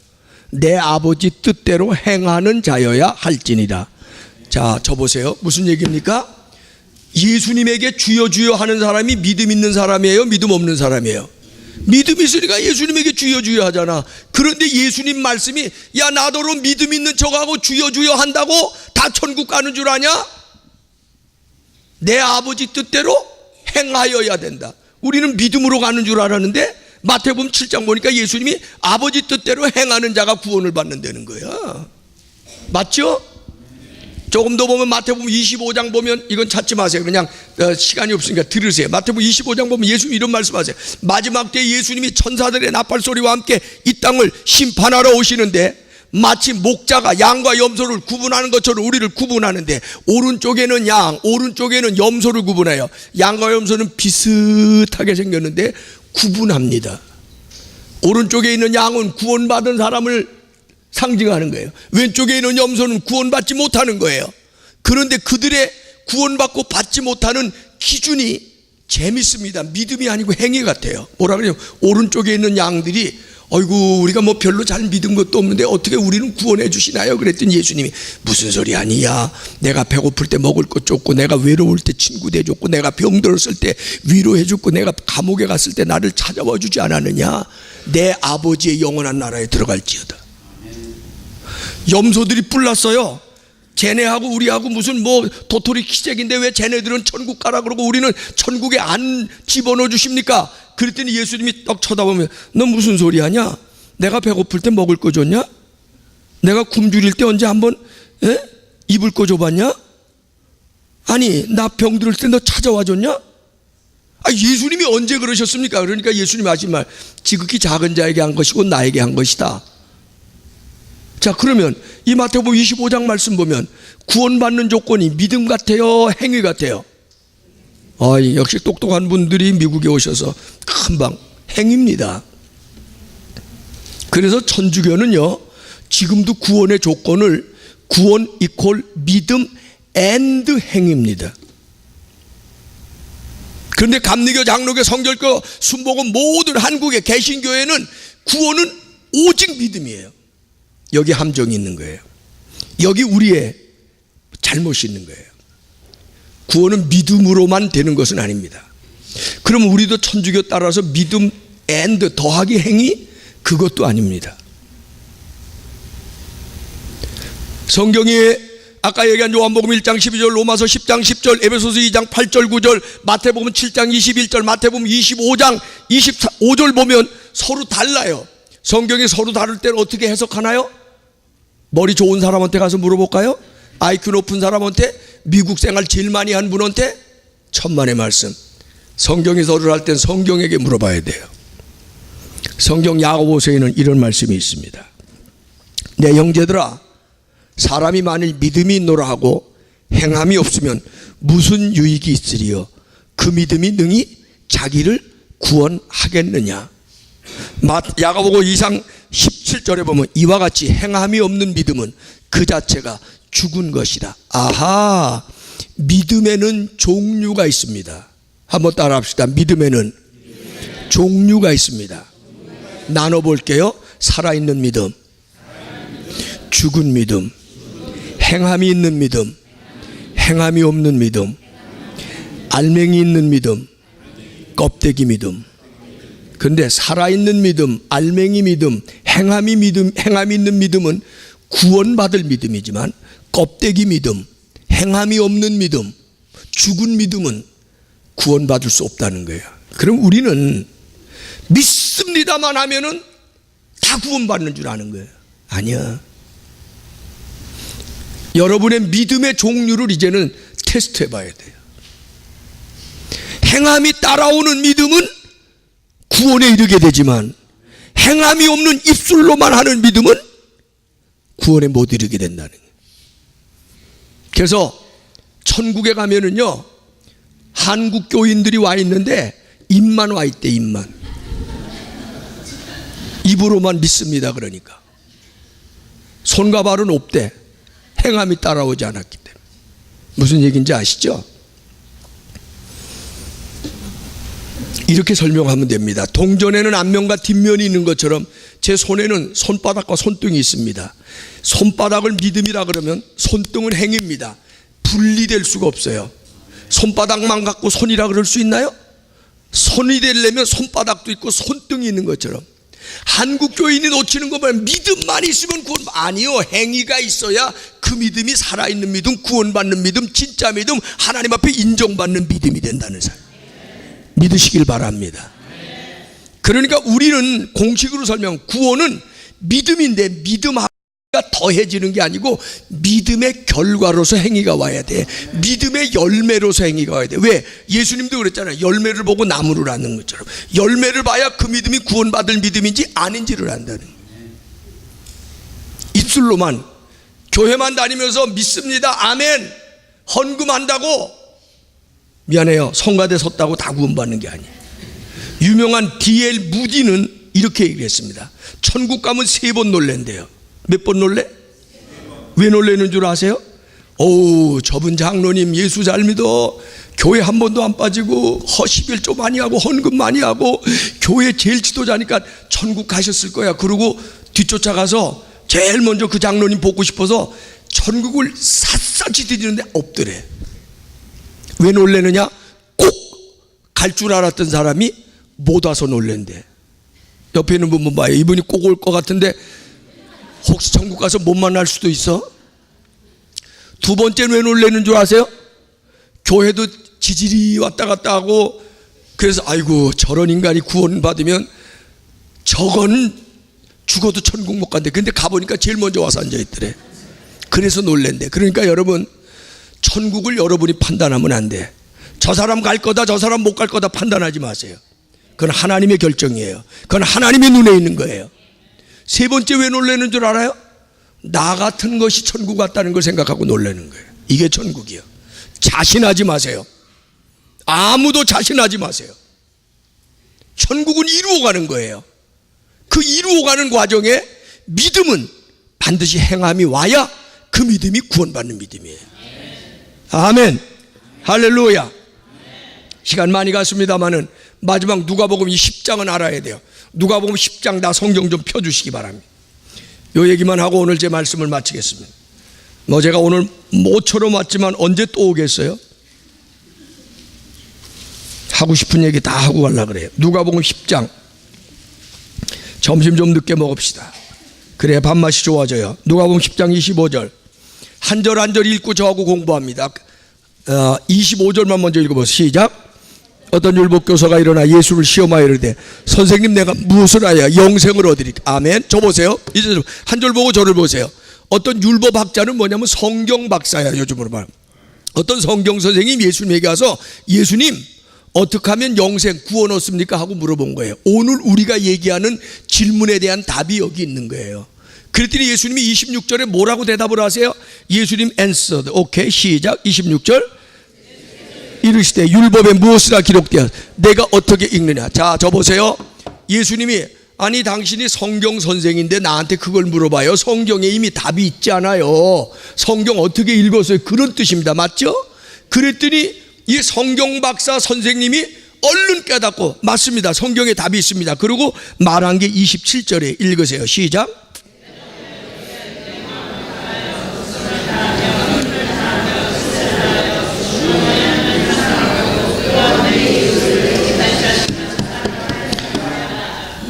내 아버지 뜻대로 행하는 자여야 할지니라. 자, 저 보세요. 무슨 얘기입니까? 예수님에게 주여 주여 하는 사람이 믿음 있는 사람이에요? 믿음 없는 사람이에요? 믿음 있으니까 예수님에게 주여 주여 하잖아. 그런데 예수님 말씀이 야, 나더러 믿음 있는 척하고 주여 주여 한다고 다 천국 가는 줄 아냐? 내 아버지 뜻대로 행하여야 된다. 우리는 믿음으로 가는 줄 알았는데 마태복음 7장 보니까 예수님이 아버지 뜻대로 행하는 자가 구원을 받는다는 거야. 맞죠? 조금 더 보면 마태복음 25장 보면, 이건 찾지 마세요. 그냥 시간이 없으니까 들으세요. 마태복음 25장 보면 예수님이 이런 말씀하세요. 마지막 때 예수님이 천사들의 나팔소리와 함께 이 땅을 심판하러 오시는데 마치 목자가 양과 염소를 구분하는 것처럼 우리를 구분하는데, 오른쪽에는 양, 오른쪽에는 염소를 구분해요. 양과 염소는 비슷하게 생겼는데 구분합니다. 오른쪽에 있는 양은 구원받은 사람을 상징하는 거예요. 왼쪽에 있는 염소는 구원받지 못하는 거예요. 그런데 그들의 구원받고 받지 못하는 기준이 재밌습니다. 믿음이 아니고 행위 같아요. 뭐라 그래요? 오른쪽에 있는 양들이 어이구, 우리가 뭐 별로 잘 믿은 것도 없는데 어떻게 우리는 구원해 주시나요? 그랬더니 예수님이 무슨 소리 아니야. 내가 배고플 때 먹을 것 줬고, 내가 외로울 때 친구 돼줬고, 내가 병들었을 때 위로해 줬고, 내가 감옥에 갔을 때 나를 찾아와 주지 않았느냐? 내 아버지의 영원한 나라에 들어갈지어다. 염소들이 뿔났어요. 쟤네하고 우리하고 무슨 뭐 도토리 키재기인데 왜 쟤네들은 천국 가라 그러고 우리는 천국에 안 집어넣어 주십니까? 그랬더니 예수님이 딱 쳐다보면 너 무슨 소리 하냐? 내가 배고플 때 먹을 거 줬냐? 내가 굶주릴 때 언제 한번 입을 거 줘봤냐? 아니, 나 병들을 때 너 찾아와 줬냐? 예수님이 언제 그러셨습니까? 그러니까 예수님이 하신 말, 지극히 작은 자에게 한 것이고 나에게 한 것이다. 자, 그러면 이 마태복음 25장 말씀 보면 구원받는 조건이 믿음 같아요, 행위 같아요? 역시 똑똑한 분들이 미국에 오셔서 금방 행위입니다. 그래서 천주교는요, 지금도 구원의 조건을 구원 이퀄 믿음 앤드 행위입니다. 그런데 감리교, 장로교, 성결교, 순복음 모든 한국의 개신교회는 구원은 오직 믿음이에요. 여기 함정이 있는 거예요. 여기 우리의 잘못이 있는 거예요. 구원은 믿음으로만 되는 것은 아닙니다. 그럼 우리도 천주교 따라서 믿음 앤드 더하기 행위? 그것도 아닙니다. 성경에 아까 얘기한 요한복음 1장 12절, 로마서 10장 10절, 에베소서 2장 8절 9절, 마태복음 7장 21절, 마태복음 25장 25절 보면 서로 달라요. 성경이 서로 다를 때는 어떻게 해석하나요? 머리 좋은 사람한테 가서 물어볼까요? IQ 높은 사람한테? 미국 생활 제일 많이 한 분한테? 천만의 말씀. 성경이 서로 할 땐 성경에게 물어봐야 돼요. 성경 야고보서에는 이런 말씀이 있습니다. 내 형제들아, 사람이 만일 믿음이 있노라 하고 행함이 없으면 무슨 유익이 있으리요? 그 믿음이 능히 자기를 구원하겠느냐? 야고보서 2장 17절에 보면 이와 같이 행함이 없는 믿음은 그 자체가 죽은 것이다. 아하, 믿음에는 종류가 있습니다. 한번 따라 합시다. 믿음에는 종류가 있습니다. 나눠볼게요. 살아있는 믿음, 죽은 믿음, 행함이 있는 믿음, 행함이 없는 믿음, 알맹이 있는 믿음, 껍데기 믿음. 그런데 살아있는 믿음, 알맹이 믿음, 행함이 있는 믿음은 구원받을 믿음이지만 껍데기 믿음, 행함이 없는 믿음, 죽은 믿음은 구원받을 수 없다는 거예요. 그럼 우리는 믿습니다만 하면은 다 구원받는 줄 아는 거예요. 아니야. 여러분의 믿음의 종류를 이제는 테스트 해봐야 돼요. 행함이 따라오는 믿음은 구원에 이르게 되지만 행함이 없는 입술로만 하는 믿음은 구원에 못 이르게 된다는 거예요. 그래서 천국에 가면은요, 한국 교인들이 와 있는데 입만 와 있대. 입만. 입으로만 믿습니다. 그러니까 손과 발은 없대. 행함이 따라오지 않았기 때문에. 무슨 얘기인지 아시죠? 이렇게 설명하면 됩니다. 동전에는 앞면과 뒷면이 있는 것처럼 제 손에는 손바닥과 손등이 있습니다. 손바닥을 믿음이라 그러면 손등은 행입니다. 분리될 수가 없어요. 손바닥만 갖고 손이라 그럴 수 있나요? 손이 되려면 손바닥도 있고 손등이 있는 것처럼 한국 교인이 놓치는 거 보면 믿음만 있으면 구원. 아니요, 행위가 있어야 그 믿음이 살아있는 믿음, 구원받는 믿음, 진짜 믿음, 하나님 앞에 인정받는 믿음이 된다는 사실 믿으시길 바랍니다. 그러니까 우리는 공식으로 설명, 구원은 믿음인데 믿음하고 더해지는 게 아니고 믿음의 결과로서 행위가 와야 돼. 믿음의 열매로서 행위가 와야 돼. 왜? 예수님도 그랬잖아요. 열매를 보고 나무를 아는 것처럼 열매를 봐야 그 믿음이 구원받을 믿음인지 아닌지를 안다는 거예요. 입술로만 교회만 다니면서 믿습니다, 아멘, 헌금한다고 미안해요, 성가대 섰다고 다 구원받는 게 아니에요. 유명한 D.L. 무디는 이렇게 얘기했습니다. 천국 가면 3번 놀랜대요. 몇 번 놀래? 왜 놀래는 줄 아세요? 어우, 저분 장로님 예수 잘 믿어, 교회 한 번도 안 빠지고 11조 많이 하고 헌금 많이 하고 교회 제일 지도자니까 천국 가셨을 거야. 그러고 뒤쫓아가서 제일 먼저 그 장로님 보고 싶어서 천국을 샅샅이 뒤지는데 없더래. 왜 놀래느냐? 꼭 갈 줄 알았던 사람이 못 와서 놀랜대. 옆에 있는 분 봐요. 이분이 꼭 올 것 같은데 혹시 천국 가서 못 만날 수도 있어? 두 번째는 왜 놀래는 줄 아세요? 교회도 지질이 왔다 갔다 하고 그래서 아이고, 저런 인간이 구원받으면 저건 죽어도 천국 못 간대. 근데 가보니까 제일 먼저 와서 앉아있더래. 그래서 놀랜대. 그러니까 여러분, 천국을 여러분이 판단하면 안 돼. 저 사람 갈 거다 저 사람 못 갈 거다 판단하지 마세요. 그건 하나님의 결정이에요. 그건 하나님의 눈에 있는 거예요. 세 번째 왜 놀라는 줄 알아요? 나 같은 것이 천국 같다는 걸 생각하고 놀라는 거예요. 이게 천국이요. 자신하지 마세요. 아무도 자신하지 마세요. 천국은 이루어가는 거예요. 그 이루어가는 과정에 믿음은 반드시 행함이 와야 그 믿음이 구원받는 믿음이에요. 아멘. 할렐루야. 시간 많이 갔습니다마는 마지막 누가복음 이 10장은 알아야 돼요. 누가복음 10장 다 성경 좀 펴주시기 바랍니다. 요 얘기만 하고 오늘 제 말씀을 마치겠습니다. 제가 오늘 모처럼 왔지만 언제 또 오겠어요? 하고 싶은 얘기 다 하고 가려고 그래요. 누가복음 10장. 점심 좀 늦게 먹읍시다. 그래야 밥맛이 좋아져요. 누가복음 10장 25절. 한 절 한 절 읽고 저하고 공부합니다. 25절만 먼저 읽어보세요. 시작. 어떤 율법교사가 일어나 예수를 시험하여 이르되 선생님 내가 무엇을 하여 영생을 얻으리까. 아멘. 저 보세요. 이제 한 절 보고 저를 보세요. 어떤 율법학자는 뭐냐면 성경 박사야. 요즘으로 말하면 어떤 성경 선생님이 예수님에게 와서 예수님 어떻게 하면 영생 구원 얻습니까 하고 물어본 거예요. 오늘 우리가 얘기하는 질문에 대한 답이 여기 있는 거예요. 그랬더니 예수님이 26절에 뭐라고 대답을 하세요? 예수님 answered. 오케이 시작. 26절 이르시되 율법에 무엇이라 기록되어 내가 어떻게 읽느냐. 자, 저 보세요. 예수님이 아니 당신이 성경 선생인데 나한테 그걸 물어봐요. 성경에 이미 답이 있지 않아요. 성경 어떻게 읽었어요? 그런 뜻입니다. 맞죠? 그랬더니 이 성경 박사 선생님이 얼른 깨닫고 맞습니다. 성경에 답이 있습니다. 그리고 말한 게 27절에 읽으세요. 시작.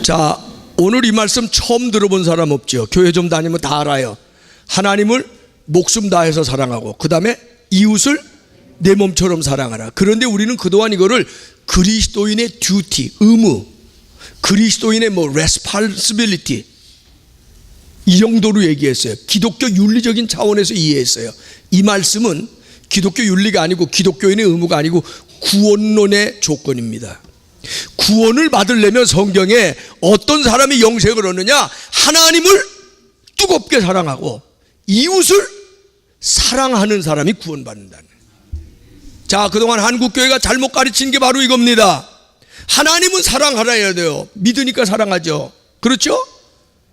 자, 오늘 이 말씀 처음 들어본 사람 없죠? 교회 좀 다니면 다 알아요. 하나님을 목숨 다해서 사랑하고 그 다음에 이웃을 내 몸처럼 사랑하라. 그런데 우리는 그동안 이거를 그리스도인의 듀티, 의무, 그리스도인의 responsibility 이 정도로 얘기했어요. 기독교 윤리적인 차원에서 이해했어요. 이 말씀은 기독교 윤리가 아니고 기독교인의 의무가 아니고 구원론의 조건입니다. 구원을 받으려면 성경에 어떤 사람이 영생을 얻느냐? 하나님을 뜨겁게 사랑하고 이웃을 사랑하는 사람이 구원받는다는. 자, 그동안 한국교회가 잘못 가르친 게 바로 이겁니다. 하나님은 사랑하라 해야 돼요. 믿으니까 사랑하죠. 그렇죠?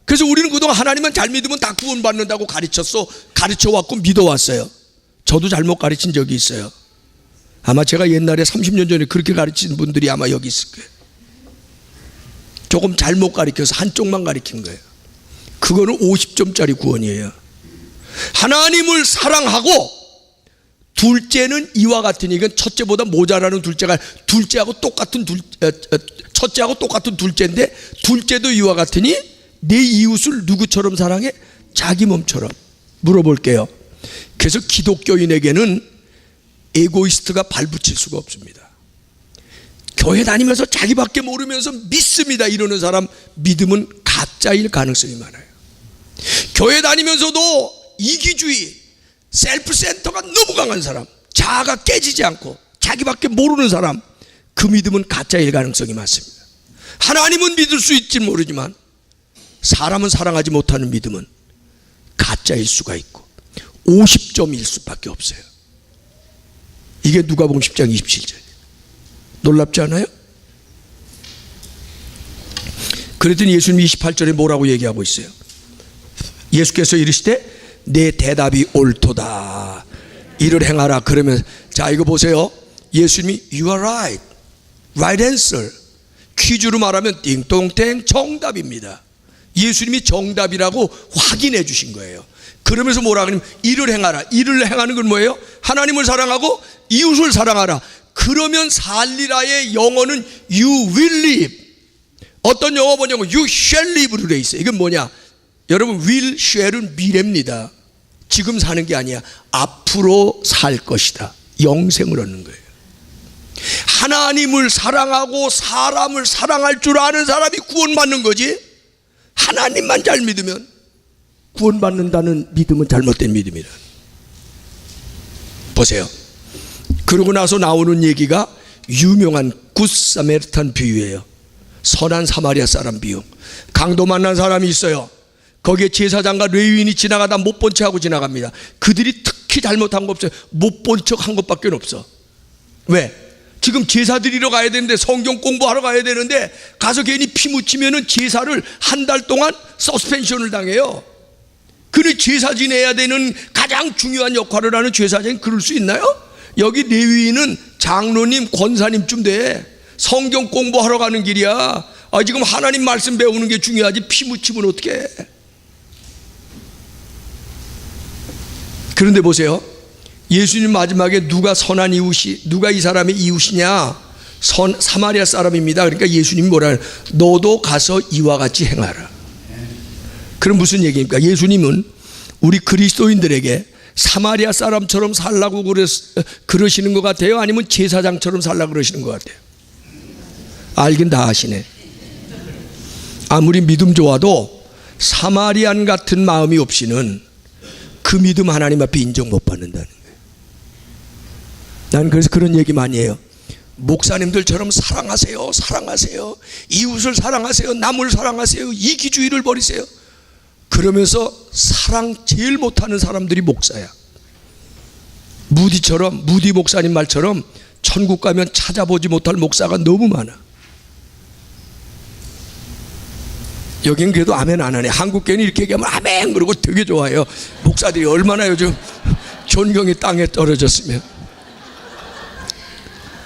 그래서 우리는 그동안 하나님만 잘 믿으면 다 구원받는다고 가르쳐왔고 믿어왔어요. 저도 잘못 가르친 적이 있어요. 아마 제가 옛날에 30년 전에 그렇게 가르친 분들이 아마 여기 있을 거예요. 조금 잘못 가르쳐서 한쪽만 가르친 거예요. 그거는 50점짜리 구원이에요. 하나님을 사랑하고 둘째는 이와 같으니, 이건 첫째보다 모자라는 둘째가 첫째하고 똑같은 둘째인데 둘째도 이와 같으니 내 이웃을 누구처럼 사랑해? 자기 몸처럼. 물어볼게요. 그래서 기독교인에게는 에고이스트가 발붙일 수가 없습니다. 교회 다니면서 자기밖에 모르면서 믿습니다 이러는 사람, 믿음은 가짜일 가능성이 많아요. 교회 다니면서도 이기주의, 셀프 센터가 너무 강한 사람, 자아가 깨지지 않고 자기밖에 모르는 사람, 그 믿음은 가짜일 가능성이 많습니다. 하나님은 믿을 수 있지 모르지만 사람은 사랑하지 못하는 믿음은 가짜일 수가 있고 50점일 수밖에 없어요. 이게 누가복음 10장 27절. 놀랍지 않아요? 그랬더니 예수님이 28절에 뭐라고 얘기하고 있어요? 예수께서 이르시되 내 대답이 옳도다, 이를 행하라. 그러면 자, 이거 보세요. 예수님이 You are right, right answer. 퀴즈로 말하면 띵동땡 정답입니다. 예수님이 정답이라고 확인해 주신 거예요. 그러면서 뭐라 그러냐면 이를 행하라. 이를 행하는 건 뭐예요? 하나님을 사랑하고 이웃을 사랑하라. 그러면 살리라의 영어는 You will live. 어떤 영어 번역은 You shall live로 돼 있어요. 이건 뭐냐? 여러분, will, shall은 미래입니다. 지금 사는 게 아니야. 앞으로 살 것이다. 영생을 얻는 거예요. 하나님을 사랑하고 사람을 사랑할 줄 아는 사람이 구원받는 거지, 하나님만 잘 믿으면 구원받는다는 믿음은 잘못된 믿음이라. 보세요. 그러고 나서 나오는 얘기가 유명한 굿 사마리탄 비유예요. 선한 사마리아 사람 비유. 강도 만난 사람이 있어요. 거기에 제사장과 레위인이 지나가다 못 본 척 하고 지나갑니다. 그들이 특히 잘못한 거 없어요. 못 본 척 한 것밖에 없어. 왜? 지금 제사 드리러 가야 되는데, 성경 공부하러 가야 되는데 가서 괜히 피 묻히면은 제사를 한 달 동안 서스펜션을 당해요. 그는 제사 지내야 되는 가장 중요한 역할을 하는 제사장이 그럴 수 있나요? 여기 레위인은 장로님, 권사님쯤 돼. 성경 공부하러 가는 길이야. 지금 하나님 말씀 배우는 게 중요하지 피 묻히면 어떡해. 그런데 보세요. 예수님 마지막에 누가 선한 이웃이, 누가 이 사람의 이웃이냐? 사마리아 사람입니다. 그러니까 예수님이 뭐라 해요? 너도 가서 이와 같이 행하라. 그럼 무슨 얘기입니까? 예수님은 우리 그리스도인들에게 사마리아 사람처럼 살라고 그러시는 것 같아요? 아니면 제사장처럼 살라고 그러시는 것 같아요? 알긴 다 아시네. 아무리 믿음 좋아도 사마리안 같은 마음이 없이는 그 믿음 하나님 앞에 인정 못 받는다는 거예요. 나는 그래서 그런 얘기 많이 해요. 목사님들처럼 사랑하세요, 사랑하세요, 이웃을 사랑하세요, 남을 사랑하세요, 이기주의를 버리세요. 그러면서 사랑 제일 못하는 사람들이 목사야. 무디 목사님 말처럼 천국 가면 찾아보지 못할 목사가 너무 많아. 여긴 그래도 아멘 안 하네. 한국교회는 이렇게 얘기하면 아멘 그러고 되게 좋아해요. 목사들이 얼마나 요즘 존경이 땅에 떨어졌으면.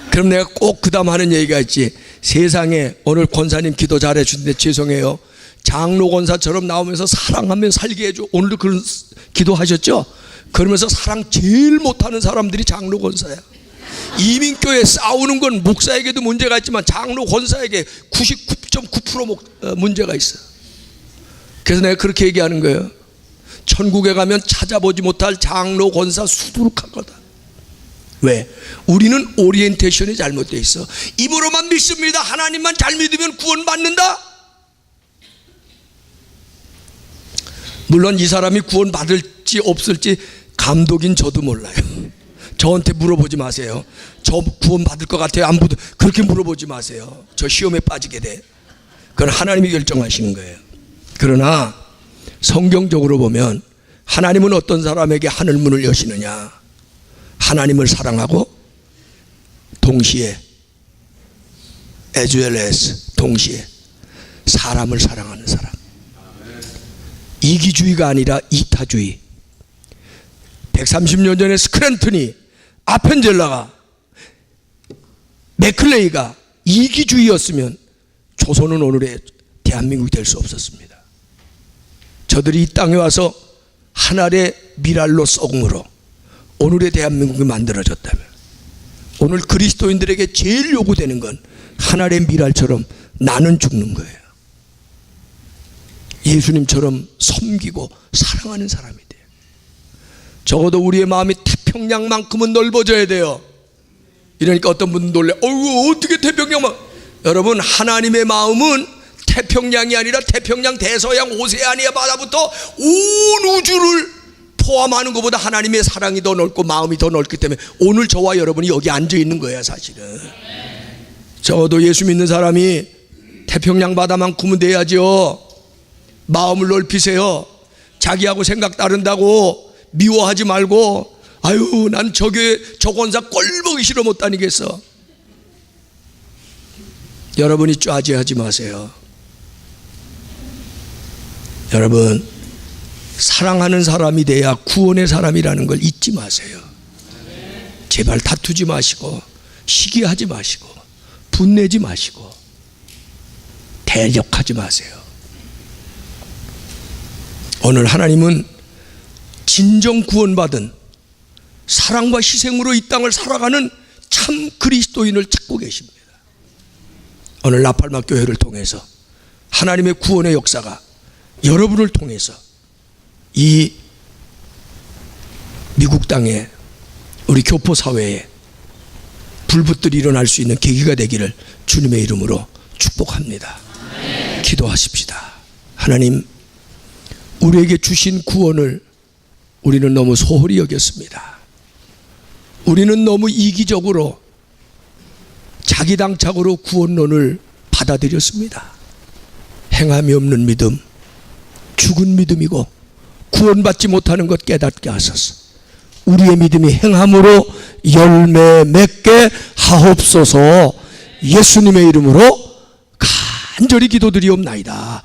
그럼 내가 꼭 그 다음 하는 얘기가 있지. 세상에 오늘 권사님 기도 잘해 주는데 죄송해요. 장로 권사처럼 나오면서 사랑하면 살게 해줘. 오늘도 그런 기도하셨죠? 그러면서 사랑 제일 못하는 사람들이 장로 권사야. 이민교회 싸우는 건 목사에게도 문제가 있지만 장로 권사에게 99.9% 문제가 있어. 그래서 내가 그렇게 얘기하는 거예요. 천국에 가면 찾아보지 못할 장로 권사 수두룩할 거다. 왜? 우리는 오리엔테이션이 잘못되어 있어. 입으로만 믿습니다. 하나님만 잘 믿으면 구원받는다. 물론 이 사람이 구원받을지 없을지 감독인 저도 몰라요. 저한테 물어보지 마세요. 저 구원받을 것 같아요? 안 받을? 그렇게 물어보지 마세요. 저 시험에 빠지게 돼. 그건 하나님이 결정하시는 거예요. 그러나 성경적으로 보면 하나님은 어떤 사람에게 하늘문을 여시느냐? 하나님을 사랑하고 동시에 as well as 동시에 사람을 사랑하는 사람. 이기주의가 아니라 이타주의. 130년 전에 스크랜턴이, 아펜젤라가, 맥클레이가 이기주의였으면 조선은 오늘의 대한민국이 될 수 없었습니다. 저들이 이 땅에 와서 하늘의 미랄로 썩음으로 오늘의 대한민국이 만들어졌다면, 오늘 그리스도인들에게 제일 요구되는 건 하늘의 미랄처럼 나는 죽는 거예요. 예수님처럼 섬기고 사랑하는 사람이 돼요. 적어도 우리의 마음이 태평양만큼은 넓어져야 돼요. 이러니까 어떤 분은 놀래. 어떻게 태평양만? 여러분, 하나님의 마음은 태평양이 아니라 태평양, 대서양, 오세아니아 바다부터 온 우주를 포함하는 것보다 하나님의 사랑이 더 넓고 마음이 더 넓기 때문에 오늘 저와 여러분이 여기 앉아 있는 거예요. 사실은 적어도 예수 믿는 사람이 태평양 바다만큼은 돼야죠. 마음을 넓히세요. 자기하고 생각 다른다고 미워하지 말고, 아유 난 저 권사 꼴보기 싫어 못 다니겠어. 여러분이 좌지하지 마세요. 여러분, 사랑하는 사람이 돼야 구원의 사람이라는 걸 잊지 마세요. 제발 다투지 마시고, 시기하지 마시고, 분내지 마시고, 대적하지 마세요. 오늘 하나님은 진정 구원받은 사랑과 희생으로 이 땅을 살아가는 참 그리스도인을 찾고 계십니다. 오늘 라팔마 교회를 통해서 하나님의 구원의 역사가 여러분을 통해서 이 미국 땅에, 우리 교포 사회에 불붙들이 일어날 수 있는 계기가 되기를 주님의 이름으로 축복합니다. 기도하십시다. 하나님, 우리에게 주신 구원을 우리는 너무 소홀히 여겼습니다. 우리는 너무 이기적으로 자기당착으로 구원론을 받아들였습니다. 행함이 없는 믿음, 죽은 믿음이고 구원받지 못하는 것 깨닫게 하소서. 우리의 믿음이 행함으로 열매 맺게 하옵소서. 예수님의 이름으로 간절히 기도드리옵나이다.